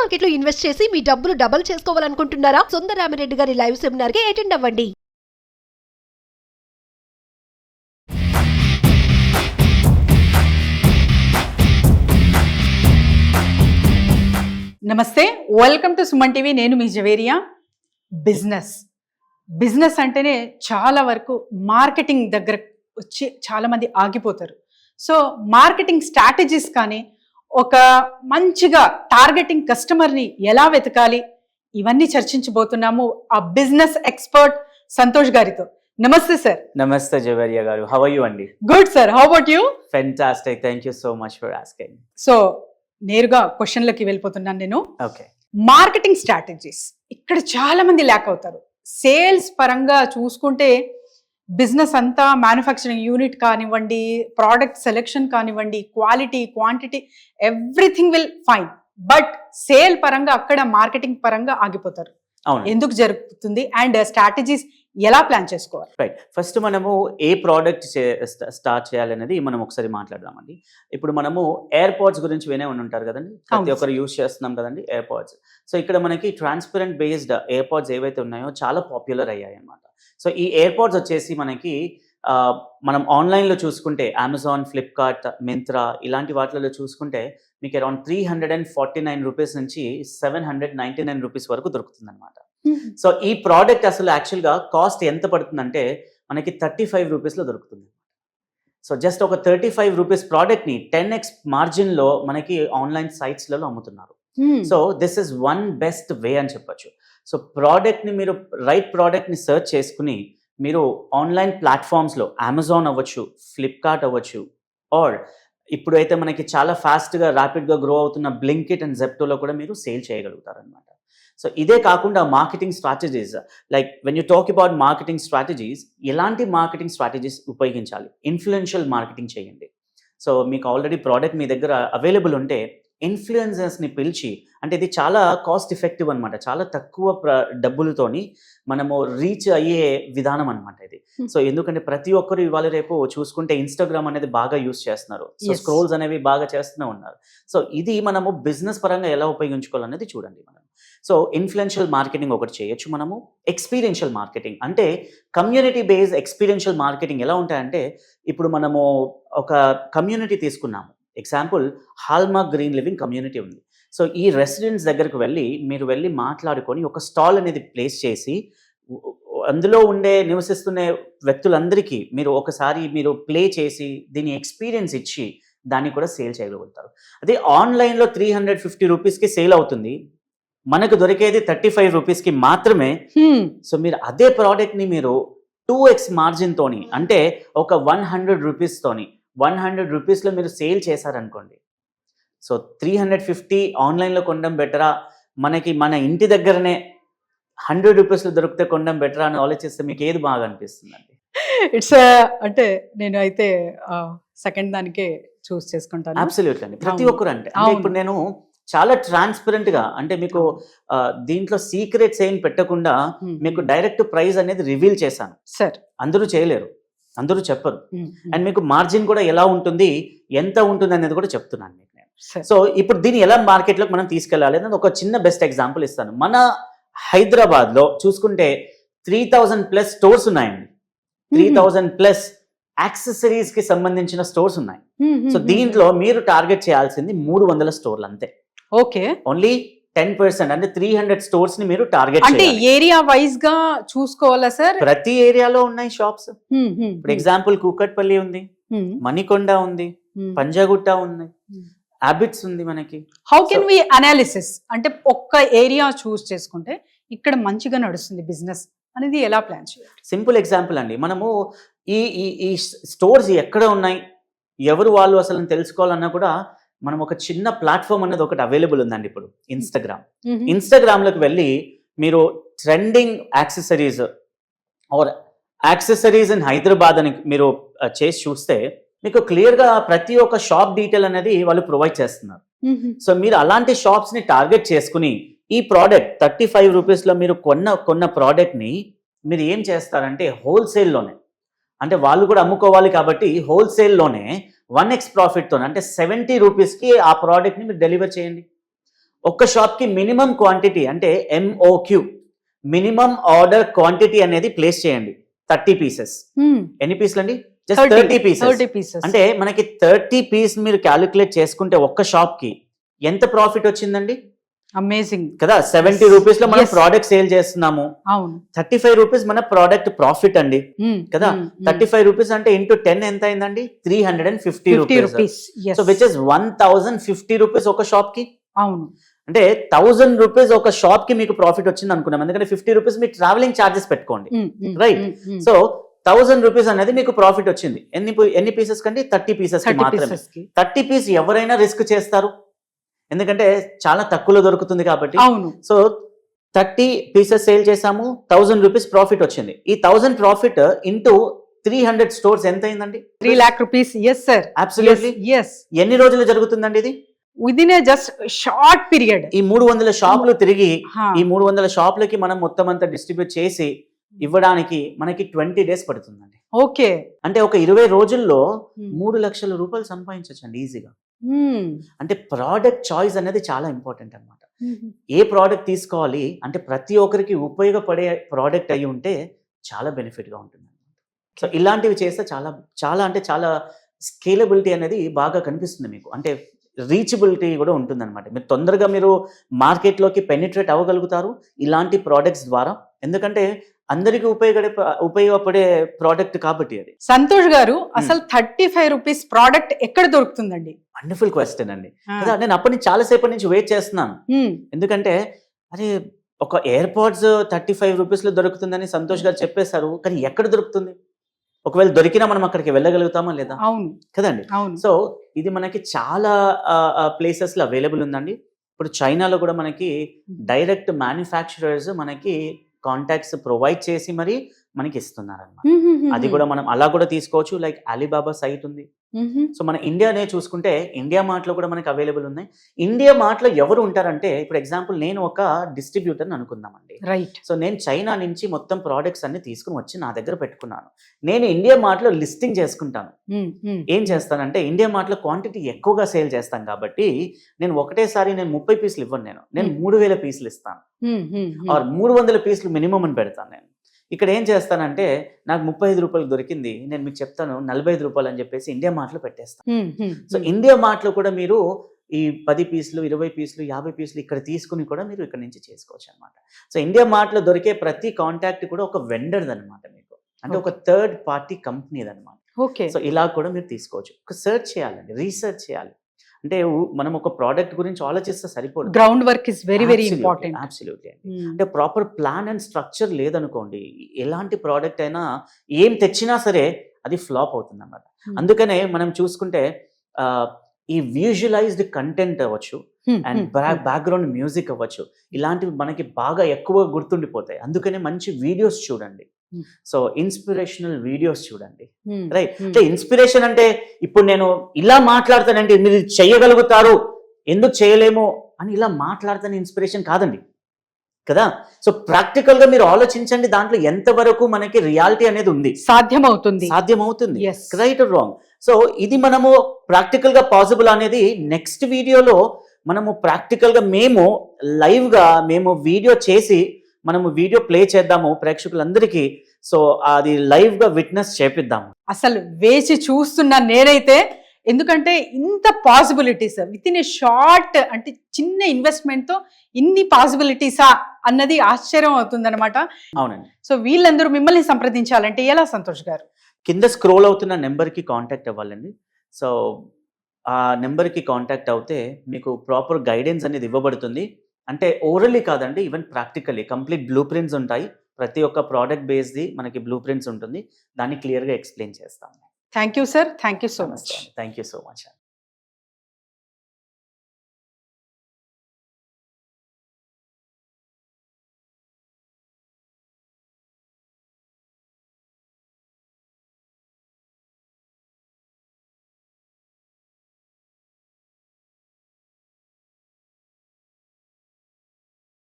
Market లో invest చేసి మీ డబ్బులు డబుల్ చేసుకోవాలనుకుంటున్నారా? సుందరరామిరెడ్డి గారి లైవ్ సెమినార్ కి అటెండ్ అవ్వండి. నమస్తే, వెల్కమ్ టు సుమన్ టీవీ. నేను మీ జవేరియా. బిజినెస్ అంటేనే చాలా వరకు మార్కెటింగ్ దగ్గర వచ్చి చాలామంది ఆగిపోతారు. సో మార్కెటింగ్ స్ట్రాటజీస్ కానీ, ఒక మంచిగా టార్గెటింగ్ కస్టమర్ని ఎలా వెతకాలి, ఇవన్నీ చర్చించబోతున్నాము ఆ బిజినెస్ ఎక్స్పర్ట్ సంతోష్ గారితో. నమస్తే సార్. నమస్తే జవేరియా గారు, హౌ ఆర్ యు అండి? Good sir, how about you? Fantastic, thank you so much for asking. So నేరుగా క్వశ్చన్లకి వెళ్ళిపోతున్నాను నేను. ఓకే, మార్కెటింగ్ స్ట్రాటజీస్ ఇక్కడ చాలా మంది ల్యాక్ అవుతారు. సేల్స్ పరంగా చూసుకుంటే బిజినెస్ అంతా మ్యానుఫ్యాక్చరింగ్ యూనిట్ కానివ్వండి, ప్రోడక్ట్ సెలెక్షన్ కానివ్వండి, quality, quantity, everything will fine. But sale పరంగా అక్కడ మార్కెటింగ్ పరంగా ఆగిపోతారు. ఎందుకు జరుగుతుంది అండ్ స్ట్రాటజీస్ ఎలా ప్లాన్ చేసుకోవాలి? రైట్, ఫస్ట్ మనము ఏ ప్రోడక్ట్ స్టార్ట్ చేయాలనేది మనం ఒకసారి మాట్లాడదామండి. ఇప్పుడు మనము ఎయిర్ పాడ్స్ గురించి వినే ఉంటారు కదండి, ప్రతి ఒక్కరు యూజ్ చేస్తున్నాం కదండి ఎయిర్ పాడ్స్. సో ఇక్కడ మనకి ట్రాన్స్పరెంట్ బేస్డ్ ఎయిర్ పాడ్స్ ఏవైతే ఉన్నాయో చాలా పాపులర్ అయ్యాయి అన్నమాట. సో ఈ ఎయిర్ పాడ్స్ వచ్చేసి మనకి మనం ఆన్లైన్లో చూసుకుంటే అమెజాన్, ఫ్లిప్కార్ట్, మింత్రా ఇలాంటి వాటిలో చూసుకుంటే మీకు అరౌండ్ 349 రూపీస్ నుంచి 799 రూపీస్ వరకు దొరుకుతుంది అనమాట. సో ఈ ప్రోడక్ట్ అసలు యాక్చువల్గా కాస్ట్ ఎంత పడుతుందంటే మనకి 35 రూపీస్లో దొరుకుతుంది. సో జస్ట్ ఒక 35 రూపీస్ ప్రోడక్ట్ని 10x మార్జిన్లో మనకి ఆన్లైన్ సైట్స్లలో అమ్ముతున్నారు. So this is one best way అని చెప్పొచ్చు. సో ప్రోడక్ట్ని మీరు రైట్ ప్రోడక్ట్ని సెర్చ్ చేసుకుని మీరు ఆన్లైన్ ప్లాట్ఫామ్స్లో అమెజాన్ అవ్వచ్చు, ఫ్లిప్కార్ట్ అవ్వచ్చు, ఆర్ ఇప్పుడైతే మనకి చాలా ఫాస్ట్గా ర్యాపిడ్గా గ్రో అవుతున్న బ్లింకిట్ అండ్ జెప్టోలో కూడా మీరు సేల్ చేయగలుగుతారు అనమాట. సో ఇదే కాకుండా marketing strategies, like when you talk about marketing strategies, ఎలాంటి మార్కెటింగ్ స్ట్రాటజీస్ ఉపయోగించాలి? ఇన్ఫ్లుయెన్షియల్ మార్కెటింగ్ చేయండి. సో మీకు ఆల్రెడీ ప్రోడక్ట్ మీ దగ్గర అవైలబుల్ ఉంటే ఇన్ఫ్లుయెన్సర్స్ని పిలిచి, అంటే ఇది చాలా కాస్ట్ ఎఫెక్టివ్ అనమాట, చాలా తక్కువ డబ్బులతోని మనము రీచ్ అయ్యే విధానం అనమాట ఇది. సో ఎందుకంటే ప్రతి ఒక్కరు ఇవాళ రేపు చూసుకుంటే ఇన్స్టాగ్రామ్ అనేది బాగా యూస్ చేస్తున్నారు. సో స్క్రోల్స్ అనేవి బాగా చేస్తూనే ఉన్నారు. సో ఇది మనము బిజినెస్ పరంగా ఎలా ఉపయోగించుకోవాలనేది చూడండి మనం. సో ఇన్ఫ్లుయెన్షియల్ మార్కెటింగ్ ఒకటి చేయొచ్చు మనము. ఎక్స్పీరియన్షియల్ మార్కెటింగ్ అంటే కమ్యూనిటీ బేస్డ్ ఎక్స్పీరియన్షియల్ మార్కెటింగ్ ఎలా ఉంటాయంటే, ఇప్పుడు మనము ఒక కమ్యూనిటీ తీసుకున్నాము, example hallmark green living community ఉంది. సో ఈ రెసిడెంట్స్ దగ్గరకు మీరు వెళ్ళి మాట్లాడుకొని ఒక స్టాల్ అనేది ప్లేస్ చేసి అందులో నివసిస్తున్న వ్యక్తులందరికీ మీరు ఒకసారి ప్లే చేసి దీని ఎక్స్పీరియన్స్ ఇచ్చి దాన్ని కూడా సేల్ చేయగలుగుతారు. అదే ఆన్లైన్లో 350 రూపీస్కి సేల్ అవుతుంది, మనకు దొరికేది 35 రూపీస్కి మాత్రమే. సో మీరు అదే ప్రోడక్ట్ని మీరు 2x మార్జిన్ తోని, అంటే ఒక 100 రూపీస్తోని 100 రూపీస్లో మీరు సేల్ చేశారనుకోండి. సో 350 ఆన్లైన్లో కొనడం బెటరా, మనకి మన ఇంటి దగ్గరనే 100 రూపీస్లో దొరికితే కొనడం బెటరా అని ఆలోచిస్తే మీకు ఏది బాగా అనిపిస్తుందండి? ఇట్స్ అంటే నేను అయితే సెకండ్ దానికే చూస్ చేసుకుంటాను. అబ్సల్యూట్లీ అండి, ప్రతి ఒక్కరు అంటే ఇప్పుడు నేను చాలా ట్రాన్స్పరెంట్గా, అంటే మీకు దీంట్లో సీక్రెట్స్ ఏం పెట్టకుండా మీకు డైరెక్ట్ ప్రైస్ అనేది రివీల్ చేశాను. సార్ అందరూ చేయలేరు, అందరూ చెప్పరు. అండ్ మీకు మార్జిన్ కూడా ఎలా ఉంటుంది, ఎంత ఉంటుంది అనేది కూడా చెప్తున్నాను మీకు నేను. సో ఇప్పుడు దీన్ని ఎలా మార్కెట్లోకి మనం తీసుకెళ్ళాలి అనేది ఒక చిన్న బెస్ట్ ఎగ్జాంపుల్ ఇస్తాను. మన హైదరాబాద్లో చూసుకుంటే 3000+ స్టోర్స్ ఉన్నాయండి. 3000+ యాక్సెసరీస్కి సంబంధించిన స్టోర్స్ ఉన్నాయి. సో దీంట్లో మీరు టార్గెట్ చేయాల్సింది 300 స్టోర్లు అంతే. ఓకే, ఓన్లీ 10%, అంటే 300 స్టోర్స్ ని మీరు టార్గెట్ అంటే ఏరియా వైజ్ గా చూసుకోవాలా సార్? ప్రతి ఏరియాలో ఉన్నాయి షాప్స్. ఇప్పుడు ఎగ్జాంపుల్ కూకట్పల్లి ఉంది, మణికొండ ఉంది, పంజాగుట్ట ఉంది, హ్యాబిట్స్ ఉంది మనకి. హౌ కెన్ వి అనాలిసిస్, అంటే ఒక్క ఏరియా చూస్ చేసుకుంటే ఇక్కడ మంచిగా నడుస్తుంది బిజినెస్ అనేది ఎలా ప్లాన్ చేయాలి? సింపుల్ ఎగ్జాంపుల్ అండి, మనము ఈ స్టోర్స్ ఎక్కడ ఉన్నాయి, ఎవరు వాళ్ళు అసలు తెలుసుకోవాలన్నా కూడా మనం ఒక చిన్న ప్లాట్ఫామ్ అనేది ఒకటి అవైలబుల్ ఉందండి ఇప్పుడు, ఇన్స్టాగ్రామ్లోకి వెళ్ళి మీరు trending accessories or accessories in Hyderabad అని మీరు చేసి చూస్తే మీకు క్లియర్గా ప్రతి ఒక్క షాప్ డీటెయిల్ అనేది వాళ్ళు ప్రొవైడ్ చేస్తున్నారు. సో మీరు అలాంటి షాప్స్ని టార్గెట్ చేసుకుని ఈ ప్రోడక్ట్ 35 రూపీస్లో మీరు కొన్న ప్రోడక్ట్ని మీరు ఏం చేస్తారంటే హోల్సేల్లోనే, అంటే వాళ్ళు కూడా అమ్ముకోవాలి కాబట్టి హోల్సేల్లోనే 1x ప్రాఫిట్తో, అంటే 70 రూపీస్కి ఆ ప్రోడక్ట్ని మీరు డెలివర్ చేయండి. ఒక్క షాప్ కి మినిమం క్వాంటిటీ అంటే MOQ, మినిమం ఆర్డర్ క్వాంటిటీ అనేది ప్లేస్ చేయండి. 30 పీసెస్. ఎన్ని పీసులు అండి? Just 30 pieces. అంటే మనకి 30 పీస్ మీరు క్యాలిక్యులేట్ చేసుకుంటే ఒక్క షాప్ కి ఎంత ప్రాఫిట్ వచ్చిందండి? అమేజింగ్ కదా. 70 రూపీస్ లో మనం ప్రోడక్ట్ సేల్ చేస్తున్నాము. అవును. 35 రూపీస్ మన ప్రోడక్ట్ ప్రాఫిట్ అండి కదా. 35 రూపీస్ అంటే ఇంటూ 10 ఎంత అయిందండి? 350 rupees. So which is 1050 rupees ఒక షాప్ కి. అవును. అంటే 1000 రూపీస్ ఒక షాప్ కి మీకు ప్రాఫిట్ వచ్చింది అనుకున్నాం. ఎందుకంటే 50 రూపీస్ మీ ట్రావెలింగ్ ఛార్జెస్ పెట్టుకోండి, రైట్? సో 1000 రూపీస్ అనేది మీకు ప్రాఫిట్ వచ్చింది. ఎన్ని పీసెస్ కండి? 30 పీసెస్ మాత్రమే. 30 పీస్ ఎవరైనా రిస్క్ చేస్తారు, ఎందుకంటే చాలా తక్కువలో దొరుకుతుంది కాబట్టి. అవును. సో 30 పీసెస్ సేల్ చేసాము, 1000 రూపీస్ ప్రాఫిట్ వచ్చింది. ఈ 1000 ప్రాఫిట్ ఇంటూ 300 స్టోర్స్ ఎంత అయిందండి? 3 lakh rupees. Yes sir, absolutely. ఎన్ని రోజులు జరుగుతుందండి ఇది? Within a just short period. ఈ 300 షాపులు తిరిగి ఈ 300 షాపులకి మనం మొత్తం అంతా డిస్ట్రిబ్యూట్ చేసి ఇవ్వడానికి మనకి 20 days పడుతుందండి. ఓకే. అంటే ఒక 20 రోజుల్లో 3 లక్షల రూపాయలు సంపాదించండి ఈజీగా. అంటే ప్రోడక్ట్ చాయిస్ అనేది చాలా ఇంపార్టెంట్ అన్నమాట. ఏ ప్రోడక్ట్ తీసుకోవాలి అంటే ప్రతి ఒక్కరికి ఉపయోగపడే ప్రోడక్ట్ అయి ఉంటే చాలా బెనిఫిట్ గా ఉంటుంది. సో ఇలాంటివి చేస్తే చాలా చాలా అంటే చాలా స్కేలబిలిటీ అనేది బాగా కనిపిస్తుంది మీకు. అంటే రీచబిలిటీ కూడా ఉంటుంది అనమాట. మీరు తొందరగా మీరు మార్కెట్లోకి పెనిట్రేట్ అవ్వగలుగుతారు ఇలాంటి ప్రోడక్ట్స్ ద్వారా. ఎందుకంటే అందరికి ఉపయోగపడే ప్రోడక్ట్ కాబట్టి అది. సంతోష్ గారు, అసలు 35 రూపీస్ ప్రోడక్ట్ ఎక్కడ దొరుకుతుందండి? వండర్ఫుల్ క్వశ్చన్ అండి. కదా, నేను అప్పటి నుంచి చాలా సేపటి నుంచి వెయిట్ చేస్తున్నాను. ఎందుకంటే అదే ఒక ఎయిర్పోర్ట్స్ 35 రూపీస్ లో దొరుకుతుందని సంతోష్ గారు చెప్పేశారు, కానీ ఎక్కడ దొరుకుతుంది? ఒకవేళ దొరికినా మనం అక్కడికి వెళ్ళగలుగుతామా లేదా? అవును కదండి. సో ఇది మనకి చాలా ప్లేసెస్ లో అవైలబుల్ ఉందండి. ఇప్పుడు చైనాలో కూడా మనకి డైరెక్ట్ మ్యానుఫ్యాక్చరర్స్ మనకి కాంటాక్ట్స్ ప్రొవైడ్ చేసి మరి మనకి ఇస్తున్నారు అన్నమాట. అది కూడా మనం అలా కూడా తీసుకోవచ్చు. లైక్ అలీబాబా సైట్ ఉంది. సో మన ఇండియానే చూసుకుంటే ఇండియా మార్ట్ లో కూడా మనకి అవైలబుల్ ఉన్నాయి. ఇండియా మార్ట్ లో ఎవరు ఉంటారంటే, ఇప్పుడు ఎగ్జాంపుల్ నేను ఒక డిస్ట్రిబ్యూటర్ అనుకుందామండి, రైట్? సో నేను చైనా నుంచి మొత్తం ప్రోడక్ట్స్ అన్ని తీసుకుని వచ్చి నా దగ్గర పెట్టుకున్నాను. నేను ఇండియా మార్ట్ లో లిస్టింగ్ చేసుకుంటాను. ఏం చేస్తానంటే ఇండియా మార్ట్ లో క్వాంటిటీ ఎక్కువగా సేల్ చేస్తాను కాబట్టి నేను ఒకటేసారి నేను 30 పీసులు ఇవ్వను, నేను 3000 పీసులు ఇస్తాను, ఆర్ 300 పీసులు మినిమం అని పెడతాను. నేను ఇక్కడ ఏం చేస్తానంటే నాకు 35 రూపాయలు దొరికింది, నేను మీకు చెప్తాను 45 రూపాయలు అని చెప్పేసి ఇండియా మార్ట్ లో పెట్టేస్తాను. సో ఇండియా మార్ట్ లో కూడా మీరు ఈ 10 పీసులు 20 పీసులు 50 పీసులు ఇక్కడ తీసుకుని కూడా మీరు ఇక్కడ నుంచి చేసుకోవచ్చు అనమాట. సో ఇండియా మార్ట్ లో దొరికే ప్రతి కాంటాక్ట్ కూడా ఒక వెండర్ది అనమాట మీకు, అంటే ఒక థర్డ్ పార్టీ కంపెనీది అనమాట. ఓకే. సో ఇలా కూడా మీరు తీసుకోవచ్చు. ఒక సెర్చ్ చేయాలండి, రీసెర్చ్ చేయాలి. అంటే మనం ఒక ప్రోడక్ట్ గురించి ఆలోచిస్తే సరిపోదు. Ground work is very very important. Absolutely. అంటే ప్రాపర్ ప్లాన్ అండ్ స్ట్రక్చర్ లేదనుకోండి, ఎలాంటి ప్రోడక్ట్ అయినా ఏం తెచ్చినా సరే అది ఫ్లాప్ అవుతుంది అన్నమాట. అందుకనే మనం చూసుకుంటే ఈ విజువలైజ్డ్ కంటెంట్ అవ్వచ్చు అండ్ బ్యాక్గ్రౌండ్ మ్యూజిక్ అవ్వచ్చు, ఇలాంటివి మనకి బాగా ఎక్కువ గుర్తుండిపోతాయి. అందుకనే మంచి వీడియోస్ చూడండి. సో ఇన్స్పిరేషనల్ వీడియోస్ చూడండి, రైట్? అంటే ఇన్స్పిరేషన్ అంటే ఇప్పుడు నేను ఇలా మాట్లాడతానంటే మీరు చేయగలుగుతారు, ఎందుకు చేయలేము అని ఇలా మాట్లాడతాను ఇన్స్పిరేషన్ కాదండి కదా. సో ప్రాక్టికల్ గా మీరు ఆలోచించండి, దాంట్లో ఎంతవరకు మనకి రియాలిటీ అనేది ఉంది, సాధ్యమవుతుంది, రైట్ ఆర్ రాంగ్. సో ఇది మనము ప్రాక్టికల్ గా పాసిబుల్ అనేది నెక్స్ట్ వీడియోలో మనము ప్రాక్టికల్ గా మేము లైవ్ గా మేము వీడియో చేసి మనము వీడియో ప్లే చేద్దాము ప్రేక్షకులందరికీ. సో అది లైవ్ గా విట్నెస్ చేపిద్దాము. అసలు వేచి చూస్తున్నా నేనైతే, ఎందుకంటే ఇంత possibilities with in a short, అంటే చిన్న ఇన్వెస్ట్మెంట్ తో ఇన్ని పాసిబిలిటీసా అన్నది ఆశ్చర్యం అవుతుంది అనమాట. అవునండి. సో వీళ్ళందరూ మిమ్మల్ని సంప్రదించాలంటే ఎలా సంతోష్ గారు? కింద స్క్రోల్ అవుతున్న నెంబర్కి కాంటాక్ట్ అవ్వాలండి. సో ఆ నెంబర్కి కాంటాక్ట్ అవుతే మీకు ప్రాపర్ గైడెన్స్ అనేది ఇవ్వబడుతుంది. అంటే ఓరల్లీ కాదండి, even practically complete blue prints ఉంటాయి. ప్రతి ఒక్క ప్రోడక్ట్ బేస్ది మనకి బ్లూ ప్రింట్స్ ఉంటుంది, దాన్ని క్లియర్గా ఎక్స్ప్లెయిన్ చేస్తాము. Thank you sir, thank you so much. Thank you so much.